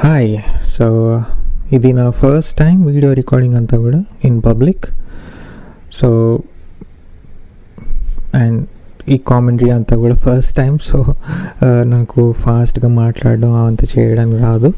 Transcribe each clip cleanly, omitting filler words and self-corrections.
Hi. So ఇది నా first time video recording అంతా కూడా ఇన్ పబ్లిక్. సో అండ్ ఈ కామెంటరీ అంతా కూడా ఫస్ట్ టైం. సో నాకు ఫాస్ట్గా మాట్లాడడం అంతా చేయడానికి రాదు,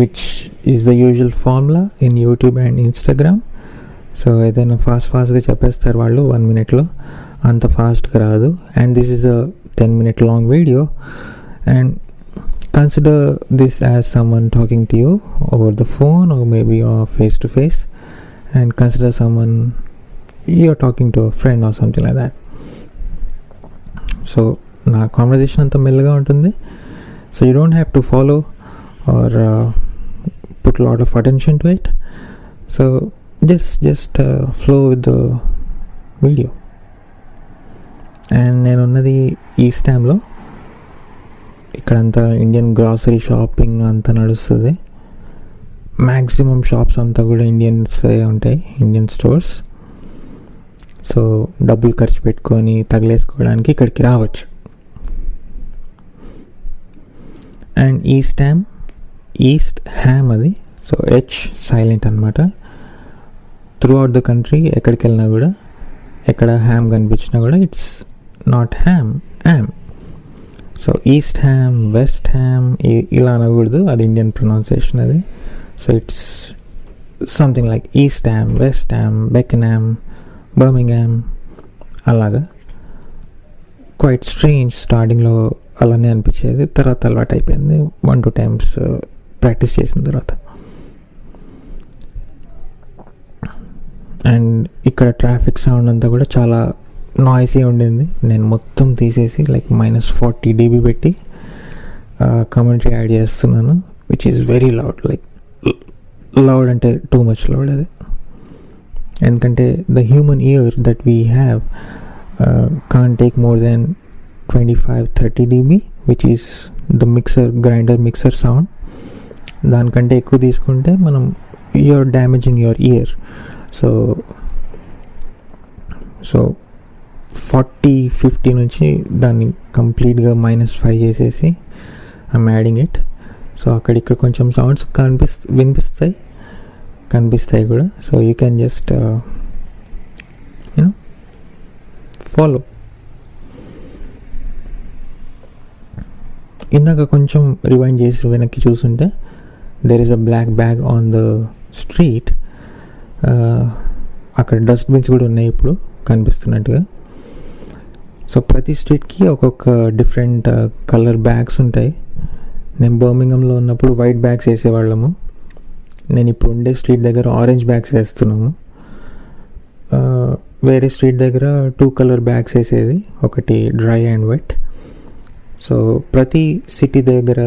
which is the usual formula in YouTube and Instagram. So ఏదైనా ఫాస్ట్గా చెప్పేస్తారు వాళ్ళు 1 minute, అంత ఫాస్ట్గా రాదు. And this is a 10-minute long video. And consider this as someone talking to you over the phone or maybe face to face, and consider someone you're talking to a friend or something like that. So na conversation anta mellaga untundi, so you don't have to follow or put a lot of attention to it. So just flow with the video. And nenu unnadi East Ham lo, ఇక్కడంతా Indian grocery shopping అంతా నడుస్తుంది. Maximum shops అంతా కూడా Indians ఉంటాయి, Indian stores. So డబ్బులు ఖర్చు పెట్టుకొని తగిలేసుకోవడానికి ఇక్కడికి రావచ్చు. అండ్ ఈస్ట్ హ్యామ్ అది. సో హెచ్ సైలెంట్ అనమాట. త్రూ అవుట్ ద కంట్రీ ఎక్కడికి వెళ్ళినా కూడా, ఎక్కడ హ్యామ్ కనిపించినా కూడా it's not Ham, am. So East Ham, West Ham ఇలా అనకూడదు, అది ఇండియన్ ప్రొనౌన్సియేషన్ అది. So it's something like East Ham, West Ham, Beckenham, Birmingham అలాగా. Quite strange. స్టార్టింగ్లో అలానే అనిపించేది, తర్వాత అలవాటు అయిపోయింది 1-2 times ప్రాక్టీస్ చేసిన తర్వాత. అండ్ ఇక్కడ ట్రాఫిక్ సౌండ్ అంతా కూడా చాలా నాయిసీ ఉండింది. నేను మొత్తం తీసేసి లైక్ -40 dB పెట్టి కామెంటరీ యాడ్ చేస్తున్నాను, which is very loud. Like loud అంటే టూ మచ్ లౌడ్ అది. ఎందుకంటే the human ear that we have can take more than 25-30 dB, which is the grinder mixer sound. దానికంటే ఎక్కువ తీసుకుంటే మనం you are damaging your ear. So 40-50 నుంచి దాన్ని కంప్లీట్గా -5 చేసేసి ఐఎమ్ యాడింగ్ ఇట్. సో అక్కడిక్కడ కొంచెం సౌండ్స్ కనిపిస్తాయి కూడా. So you can just follow. ఇందాక కొంచెం రివైండ్ చేసి వెనక్కి చూస్తుంటే there is a black bag on the street. అక్కడ డస్ట్బిన్స్ కూడా ఉన్నాయి ఇప్పుడు కనిపిస్తున్నట్టుగా. సో ప్రతి స్ట్రీట్కి ఒక్కొక్క డిఫరెంట్ కలర్ బ్యాగ్స్ ఉంటాయి. నేను బర్మింగ్హామ్లో ఉన్నప్పుడు వైట్ బ్యాగ్స్ వేసేవాళ్ళము. నేను ఇప్పుడు ఉండే స్ట్రీట్ దగ్గర ఆరెంజ్ బ్యాగ్స్ వేస్తున్నాము. వేరే స్ట్రీట్ దగ్గర 2 color బ్యాగ్స్ వేసేది, ఒకటి డ్రై అండ్ వెట్. సో ప్రతి సిటీ దగ్గర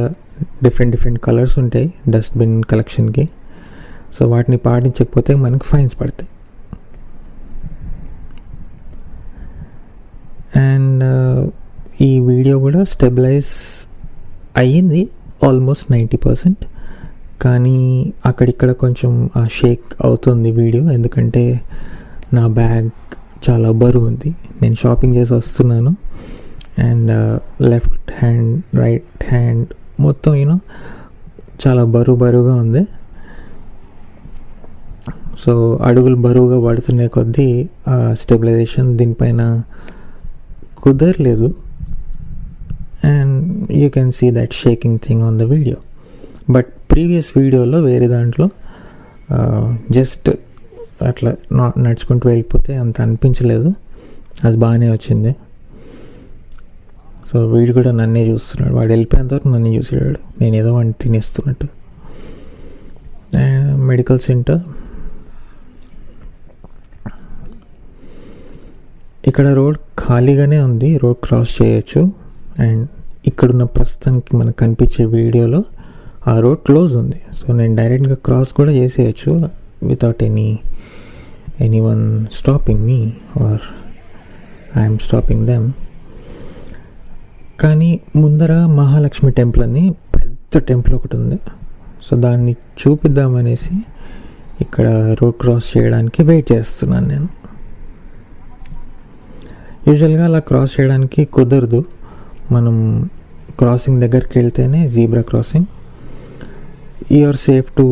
డిఫరెంట్ కలర్స్ ఉంటాయి డస్ట్బిన్ కలెక్షన్కి. సో వాటిని పాటించకపోతే మనకు ఫైన్స్ పడతాయి. అండ్ ఈ వీడియో కూడా స్టెబిలైజ్ అయ్యింది ఆల్మోస్ట్ 90%. కానీ అక్కడిక్కడ కొంచెం షేక్ అవుతుంది వీడియో, ఎందుకంటే నా బ్యాగ్ చాలా బరువు ఉంది. నేను షాపింగ్ చేసి వస్తున్నాను and left hand, right hand మొత్తం చాలా బరువుగా ఉంది. సో అడుగులు బరువుగా పడుతున్న కొద్దీ స్టెబిలైజేషన్ దీనిపైన కుదరలేదు. And you can see that shaking thing on the video. But previous వీడియోలో వేరే దాంట్లో జస్ట్ అట్లా నడుచుకుంటూ వెళ్ళిపోతే అంత అనిపించలేదు, అది బాగానే వచ్చింది. సో వీడు కూడా నన్నే చూస్తున్నాడు, వాడు వెళ్ళిపోయేంత వరకు నన్నే చూసాడు, నేను ఏదో వాడిని తినేస్తున్నట్టు. Medical centre. ఇక్కడ రోడ్ ఖాళీగానే ఉంది, రోడ్ క్రాస్ చేయొచ్చు. అండ్ ఇక్కడున్న ప్రస్తుతానికి మనకు కనిపించే వీడియోలో ఆ రోడ్ క్లోజ్ ఉంది. సో నేను డైరెక్ట్గా క్రాస్ కూడా చేసేయచ్చు without anyone stopping me or I'm stopping them. కానీ ముందర మహాలక్ష్మి టెంపుల్ అని పెద్ద టెంపుల్ ఒకటి ఉంది. సో దాన్ని చూపిద్దామనేసి ఇక్కడ రోడ్ క్రాస్ చేయడానికి వెయిట్ చేస్తున్నాను నేను. యూజువల్గా అలా క్రాస్ చేయడానికి కుదరదు, మనం క్రాసింగ్ దగ్గరికి వెళ్తేనే zebra crossing. You are safe to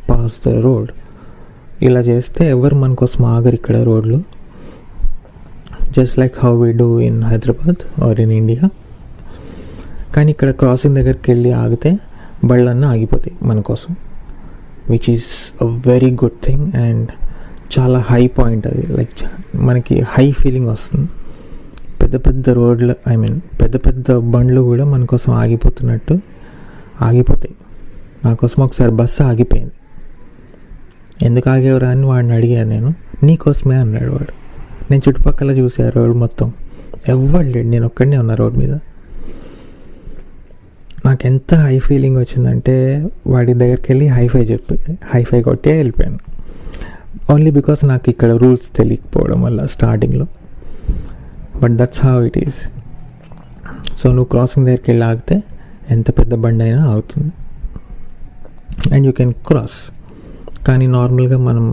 pass the road. ఇలా చేస్తే ఎవరు మన కోసం ఆగరు ఇక్కడ రోడ్లు. Just like how we do in Hyderabad or in India. కానీ ఇక్కడ క్రాసింగ్ దగ్గరికి వెళ్ళి ఆగితే బళ్ళన్నీ ఆగిపోతాయి మన కోసం, which is a very good thing. And చాలా హై పాయింట్ అది. లైక్ మనకి హై ఫీలింగ్ వస్తుంది. పెద్ద పెద్ద రోడ్లు, పెద్ద పెద్ద బండ్లు కూడా మన కోసం ఆగిపోతాయి. నా కోసం ఒకసారి బస్సు ఆగిపోయింది. ఎందుకు ఆగేవరా అని వాడిని అడిగాను నేను. నీకోసమే అన్నాడు వాడు. నేను చుట్టుపక్కల చూసా రోడ్ మొత్తం, ఎవ్వడు లేడు, నేను ఒక్కడనే ఉన్నా రోడ్ మీద. నాకు ఎంత హై ఫీలింగ్ వచ్చిందంటే వాడి దగ్గరికి వెళ్ళి హైఫై కొట్టే వెళ్ళిపోయాను. ఓన్లీ బికాస్ నాకు ఇక్కడ రూల్స్ తెలియకపోవడం వల్ల స్టార్టింగ్లో. But that's how it is. So నువ్వు క్రాసింగ్ దగ్గరికి వెళ్ళి ఆగితే ఎంత పెద్ద బండి అయినా ఆగుతుంది అండ్ యూ కెన్ క్రాస్. కానీ నార్మల్గా మనం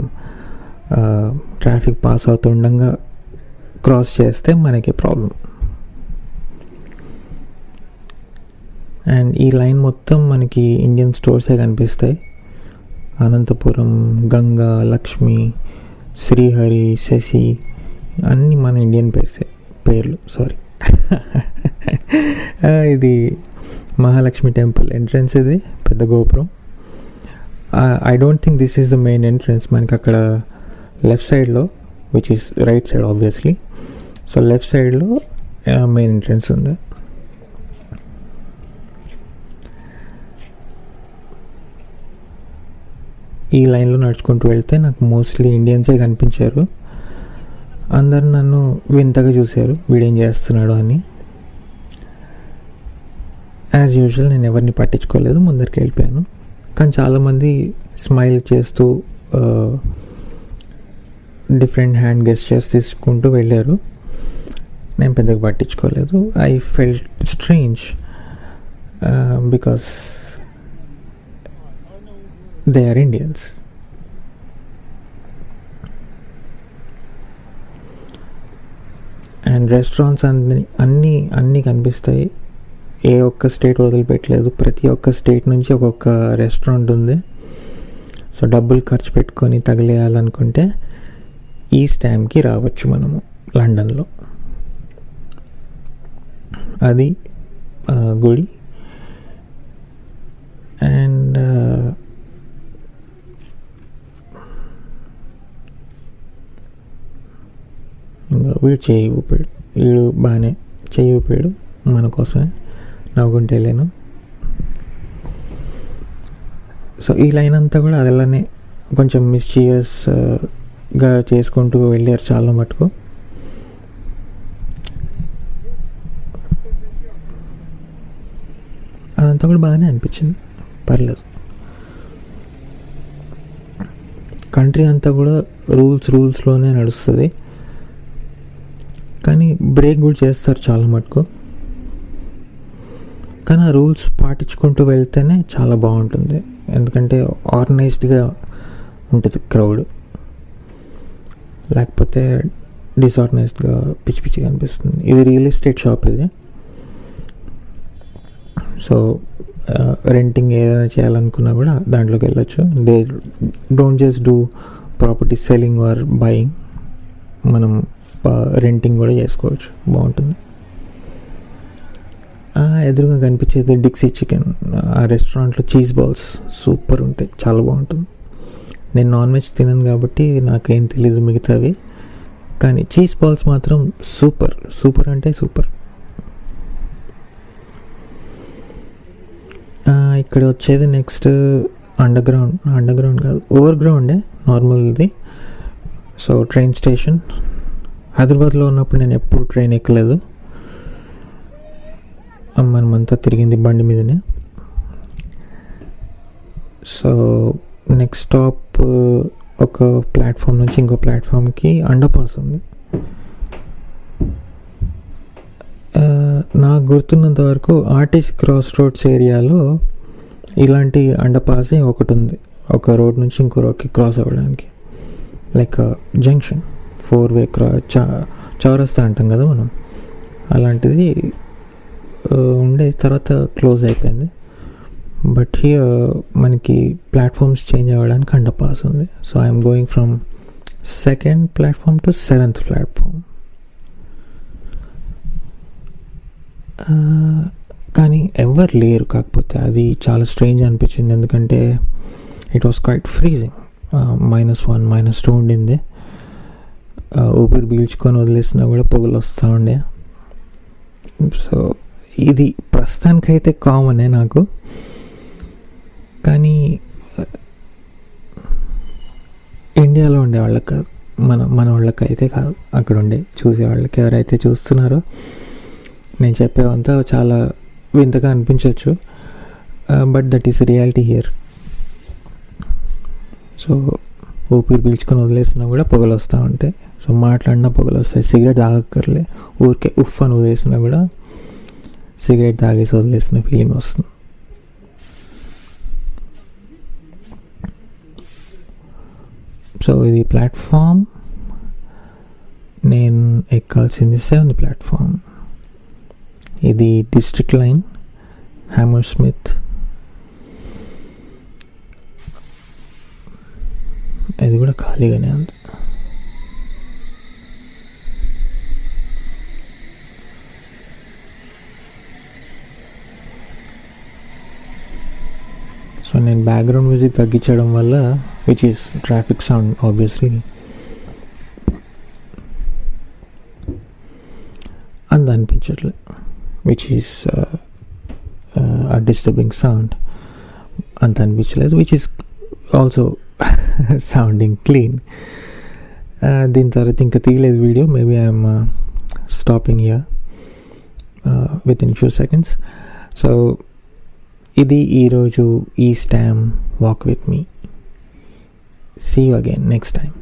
ట్రాఫిక్ పాస్ అవుతుండగా క్రాస్ చేస్తే మనకి ప్రాబ్లం. అండ్ ఈ లైన్ మొత్తం మనకి ఇండియన్ స్టోర్సే కనిపిస్తాయి. అనంతపురం, గంగా, లక్ష్మి, శ్రీహరి, శశి అన్నీ మన ఇండియన్ పేర్లు. సారీ. ఇది మహాలక్ష్మి టెంపుల్ ఎంట్రన్స్. ఇది పెద్ద గోపురం. I don't think this is the main entrance. మనకి అక్కడ లెఫ్ట్ సైడ్లో, which is right side obviously, so left సైడ్లో మెయిన్ ఎంట్రన్స్ ఉంది. ఈ లైన్లో నడుచుకుంటూ వెళ్తే నాకు మోస్ట్లీ ఇండియన్సే కనిపించారు. అందరు నన్ను వింతగా చూశారు, వీడేం చేస్తున్నాడు అని. యాజ్ యూజువల్ నేను ఎవరిని పట్టించుకోలేదు, ముందరికి వెళ్ళిపోయాను. కానీ చాలామంది స్మైల్ చేస్తూ డిఫరెంట్ హ్యాండ్ గెస్చర్స్ తీసుకుంటూ వెళ్ళారు. నేను పెద్దగా పట్టించుకోలేదు. I felt strange because they are Indians. And restaurants అన్నీ కనిపిస్తాయి. ఏ ఒక్క స్టేట్ వదిలిపెట్టలేదు. ప్రతి ఒక్క స్టేట్ నుంచి ఒక్కొక్క రెస్టారెంట్ ఉంది. సో డబ్బులు ఖర్చు పెట్టుకొని తగిలేయాలనుకుంటే ఈ స్టామ్కి రావచ్చు మనము లండన్లో. అది గుడి. అండ్ వీడు బాగానే చేయి ఊపాడు మన కోసమే, నవ్వుకుంటే లేను. సో ఈ లైన్ అంతా కూడా అదలానే కొంచెం మిస్చీవియస్గా చేసుకుంటూ వెళ్ళారు చాలా మటుకు. అదంతా కూడా బాగానే అనిపించింది, పర్లేదు. కంట్రీ అంతా కూడా రూల్స్లోనే నడుస్తుంది. కానీ బ్రేక్ కూడా చేస్తారు చాలా మటుకు. కానీ ఆ రూల్స్ పాటించుకుంటూ వెళ్తేనే చాలా బాగుంటుంది. ఎందుకంటే ఆర్గనైజ్డ్గా ఉంటుంది క్రౌడ్, లేకపోతే డిసార్గనైజ్డ్గా పిచ్చి పిచ్చిగా అనిపిస్తుంది. ఇది రియల్ ఎస్టేట్ షాప్ ఇది. సో రెంటింగ్ ఏదైనా చేయాలనుకున్నా కూడా దాంట్లోకి వెళ్ళొచ్చు. They don't just do property selling or buying, మనం రెంటింగ్ కూడా చేసుకోవచ్చు, బాగుంటుంది. ఎదురుగా కనిపించేది డిక్సీ చికెన్. ఆ రెస్టారెంట్లో చీజ్ బాల్స్ సూపర్ ఉంటాయి, చాలా బాగుంటుంది. నేను నాన్ వెజ్ తినను కాబట్టి నాకేం తెలీదు మిగతావి, కానీ చీజ్ బాల్స్ మాత్రం సూపర్ అంటే సూపర్. ఇక్కడ వచ్చేది నెక్స్ట్ అండర్ గ్రౌండ్ కాదు, ఓవర్ గ్రౌండే నార్మల్ది. So train station. హైదరాబాద్లో ఉన్నప్పుడు నేను ఎప్పుడు ట్రైన్ ఎక్కలేదు, మనమంతా తిరిగింది బండి మీదనే. సో నెక్స్ట్ స్టాప్ ఒక ప్లాట్ఫామ్ నుంచి ఇంకో ప్లాట్ఫామ్కి అండర్పాస్ ఉంది. నాకు గుర్తున్నంత వరకు ఆర్టీసీ క్రాస్ రోడ్స్ ఏరియాలో ఇలాంటి అండర్పాసే ఒకటి ఉంది, ఒక రోడ్ నుంచి ఇంకో రోడ్కి క్రాస్ అవ్వడానికి. లైక్ జంక్షన్, 4-వే చౌరస్తా అంటాం కదా మనం, అలాంటిది ఉండే, తర్వాత క్లోజ్ అయిపోయింది. బట్ హియర్ మనకి ప్లాట్ఫామ్స్ చేంజ్ అవ్వడానికి అండర్ పాస్ ఉంది. So I'm going from 2nd platform to 7th platform. కానీ ఎవరు లేరు. కాకపోతే అది చాలా స్ట్రేంజ్ అనిపించింది, ఎందుకంటే ఇట్ వాస్ క్వైట్ ఫ్రీజింగ్. -1 -2 ఉండింది. ఊపిరి పీల్చుకొని వదిలేసినా కూడా పొగలు వస్తూ ఉండే. సో ఇది ప్రస్తుతానికైతే కామనే నాకు. కానీ ఇండియాలో ఉండే వాళ్ళకి కాదు, మన వాళ్ళకైతే కాదు, అక్కడ ఉండే చూసే వాళ్ళకి, ఎవరైతే చూస్తున్నారో నేను చెప్పేవంతా చాలా వింతగా అనిపించవచ్చు, but that is reality here. So ఊపిరి పీల్చుకొని వదిలేసినా కూడా పొగలు వస్తూ ఉంటాయి. సో మాట్లాడినా పొగలు వస్తాయి. సిగరెట్ తాగక్కర్లే, ఊరికే ఉఫ్ అని వదిలేసినా కూడా సిగరెట్ తాగేసి వదిలేసిన ఫీలింగ్ వస్తుంది. సో ఇది ప్లాట్ఫామ్, నేను ఎక్కాల్సింది 7th ప్లాట్ఫామ్. ఇది డిస్ట్రిక్ట్ లైన్, హ్యామర్స్మిత్. ఇది కూడా ఖాళీగానే ఉంది. సో నేను బ్యాక్గ్రౌండ్ మ్యూజిక్ తగ్గించడం వల్ల, which is traffic sound obviously, అంత అనిపించట్లేదు, which is a disturbing sound, అంత అనిపించలేదు, which is also sounding clean. దీని తర్వాత ఇంకా తీయలేదు video. Maybe I'm stopping here with in few seconds. So ఇది ఈరోజు ఈ స్టామ్ walk with me. See you again next time.